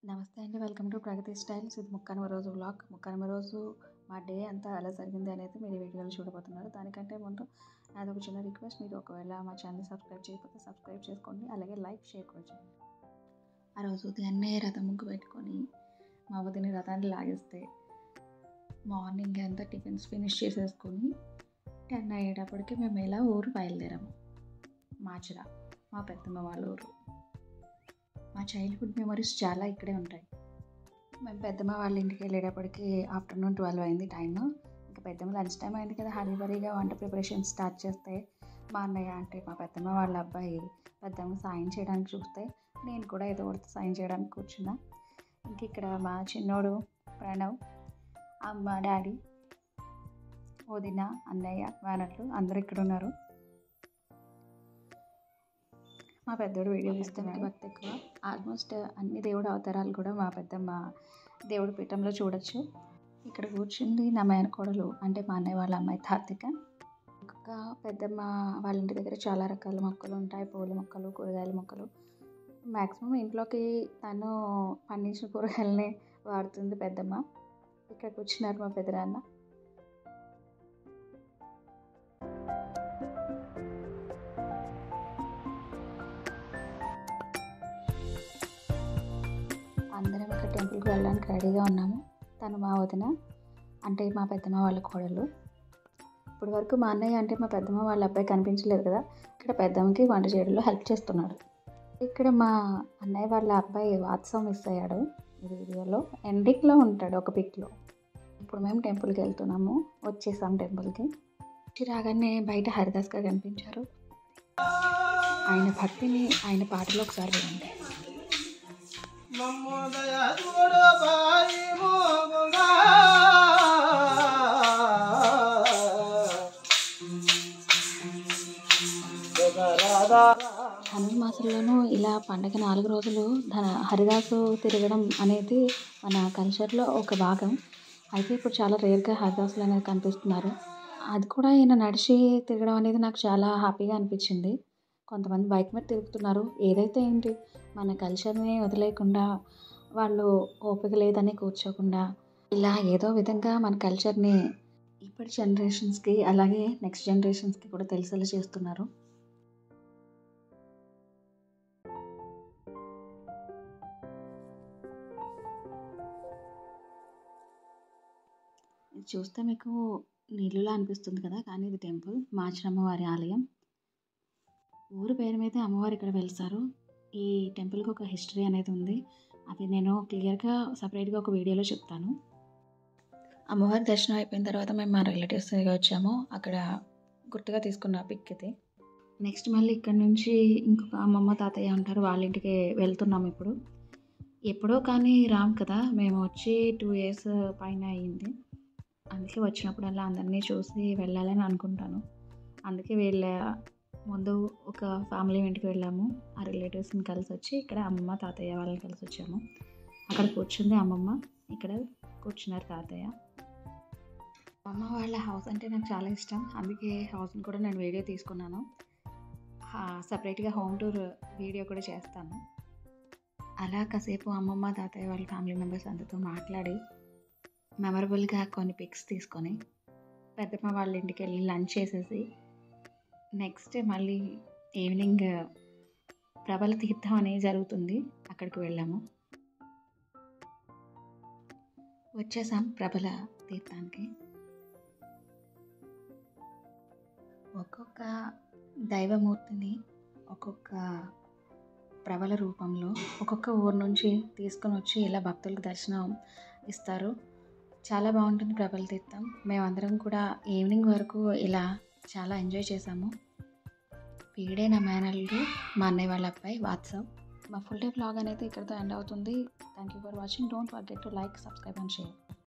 నమస్తే అండి. Welcome to Pragati styles. ఇది 30వ రోజు వ్లాగ్. 30వ రోజు మా డే అంతా ఎలా జరిగింది అనేది మీరు ఈ వీడియోలో చూడబోతున్నారు. దానికంటే ముందు నాది ఒక చిన్న రిక్వెస్ట్, మీరు ఒకవేళ మా ఛానల్ సబ్స్క్రైబ్ చేయకపోతే సబ్స్క్రైబ్ చేసుకోండి, అలాగే లైక్ షేర్ కూడా చేయండి. ఆ రోజు ఉదయాన్నే రథం ముగ్గు పెట్టుకొని మా వదిన రథాన్ని లాగేస్తే మార్నింగ్ అంతా టిఫిన్స్ ఫినిష్ చేసేసుకొని 10 అయ్యేటప్పటికి మేము ఇలా ఊరు బయలుదేరాము. మాచిరా, మా పెద్దమ్మ వాళ్ళ ఊరు. మా చైల్డ్హుడ్ మెమరీస్ చాలా ఇక్కడే ఉంటాయి. మేము పెద్దమ్మ వాళ్ళ ఇంటికి వెళ్ళేటప్పటికి ఆఫ్టర్నూన్ 12 అయింది టైము. ఇంకా పెద్దమ్మ లంచ్ టైం అయింది కదా, హరీబరీగా వంట ప్రిపరేషన్ స్టార్ట్ చేస్తే మా అన్నయ్య అంటే మా పెద్దమ్మ వాళ్ళ అబ్బాయి పెద్దమ్మ సాయం చేయడానికి చూస్తే నేను కూడా ఏదో ఒకటి సాయం చేయడానికి కూర్చున్నా. ఇంక ఇక్కడ మా చిన్నోడు ప్రణవ్, అమ్మ, డాడీ, వదిన, అన్నయ్య, మేనట్లు అందరూ ఇక్కడ ఉన్నారు. మా పెద్దోడు వీడియో తీస్తున్నాడు. భక్తి ఎక్కువ. ఆల్మోస్ట్ అన్ని దేవుడు అవతారాలు కూడా మా పెద్దమ్మ దేవుడి పీఠంలో చూడొచ్చు. ఇక్కడ కూర్చుంది నా మేనకోడలు అంటే మా అన్నయ్య వాళ్ళ అమ్మాయి తాత్విక. ఇంకొక పెద్దమ్మ వాళ్ళ ఇంటి దగ్గర చాలా రకాల మొక్కలు ఉంటాయి, పూల మొక్కలు, కూరగాయల మొక్కలు. మ్యాక్సిమం ఇంట్లోకి తను పండించిన కూరగాయలనే వాడుతుంది పెద్దమ్మ. ఇక్కడ కూర్చున్నారు మా పెద్దనాన్న. అందరం ఇక్కడ టెంపుల్కి వెళ్ళడానికి రెడీగా ఉన్నాము. తను మా వదిన అంటే మా పెద్దమ్మ వాళ్ళ కోడలు. ఇప్పటి వరకు మా అన్నయ్య అంటే మా పెద్దమ్మ వాళ్ళ అబ్బాయి కనిపించలేదు కదా, ఇక్కడ పెద్దమ్మకి వంట చేయడంలో హెల్ప్ చేస్తున్నాడు. ఇక్కడ మా అన్నయ్య వాళ్ళ అబ్బాయి వాత్సవం మిస్ అయ్యాడు ఈ వీడియోలో. ఎండింగ్లో ఉంటాడు ఒక పిక్లో. ఇప్పుడు మేము టెంపుల్కి వెళ్తున్నాము, వచ్చేసాం టెంపుల్కి. రాగానే బయట హరిదాస్ గారు కనిపించారు. ఆయన భక్తిని ఆయన పాటలో ఒకసారి వినండి. ధనుర్మాసంలోనూ ఇలా పండగ 4 రోజులు హరిదాసు తిరగడం అనేది మన కల్చర్లో ఒక భాగం. అయితే ఇప్పుడు చాలా రేర్గా హరిదాసులు అనేది కనిపిస్తున్నారు. అది కూడా ఈయన నడిచి తిరగడం అనేది నాకు చాలా హ్యాపీగా అనిపించింది. కొంతమంది బైక్ మీద తిరుగుతున్నారు. ఏదైతే ఏంటి, మన కల్చర్ని వదిలేయకుండా, వాళ్ళు ఓపిక లేదని కూర్చోకుండా, ఇలా ఏదో విధంగా మన కల్చర్ని ఇప్పటి జనరేషన్స్కి అలాగే నెక్స్ట్ జనరేషన్స్కి కూడా తెలిసేలా చేస్తున్నారు. ఇది చూస్తే మీకు నీళ్ళలా అనిపిస్తుంది కదా, కానీ ఇది టెంపుల్, మాచిరమ్మవారి ఆలయం. ఊరు పేరు మీద అమ్మవారు ఇక్కడ వెలిసారు. ఈ టెంపుల్కి ఒక హిస్టరీ అనేది ఉంది. అది నేను క్లియర్గా సపరేట్గా ఒక వీడియోలో చెప్తాను. అమ్మవారి దర్శనం అయిపోయిన తర్వాత మేము మా రిలేటివ్స్ వచ్చాము. అక్కడ గుర్తుగా తీసుకున్న పిక్ ఇది. నెక్స్ట్ మళ్ళీ ఇక్కడ నుంచి ఇంకొక అమ్మమ్మ తాతయ్య ఉంటారు, వాళ్ళ ఇంటికి వెళ్తున్నాము. ఇప్పుడు ఎప్పుడో కానీ రాము కదా, మేము వచ్చి 2 years పైన అయ్యింది. అందుకే వచ్చినప్పుడల్లా అందరినీ చూసి వెళ్ళాలని అనుకుంటాను. అందుకే ముందు ఒక ఫ్యామిలీ ఇంటికి వెళ్ళాము, ఆ రిలేటివ్స్ని కలిసి వచ్చి ఇక్కడ అమ్మమ్మ తాతయ్య వాళ్ళని కలిసి వచ్చాము. అక్కడ కూర్చుంది అమ్మమ్మ, ఇక్కడ కూర్చున్నారు తాతయ్య. అమ్మ వాళ్ళ హౌస్ అంటే నాకు చాలా ఇష్టం, అందుకే హౌస్ని కూడా నేను వీడియో తీసుకున్నాను. సపరేట్గా హోమ్ టూర్ వీడియో కూడా చేస్తాను. అలా కాసేపు అమ్మమ్మ తాతయ్య వాళ్ళ ఫ్యామిలీ మెంబర్స్ అందరితో మాట్లాడి మెమరబుల్గా కొన్ని పిక్స్ తీసుకొని పెద్దమ్మ వాళ్ళ ఇంటికి వెళ్ళి లంచ్ చేసేసి నెక్స్ట్ మళ్ళీ ఈవినింగ్ ప్రబల తీర్థం అనేది జరుగుతుంది, అక్కడికి వెళ్ళాము. వచ్చేసాం ప్రబల తీర్థానికి. ఒక్కొక్క దైవమూర్తిని ఒక్కొక్క ప్రబల రూపంలో ఒక్కొక్క ఊరు నుంచి తీసుకొని వచ్చి ఇలా భక్తులకు దర్శనం ఇస్తారు. చాలా బాగుంటుంది ప్రబల తీర్థం. మేమందరం కూడా ఈవినింగ్ వరకు ఇలా చాలా ఎంజాయ్ చేసాము. వీడే నా మేనల్లుడు, మా అన్నయ్య వాళ్ళ అబ్బాయి వాత్సవ్. మా ఫుల్ డే వ్లాగ్ అనేది ఇక్కడితో ఎండ్ అవుతుంది. Thank you for watching. Don't forget to like, subscribe and share.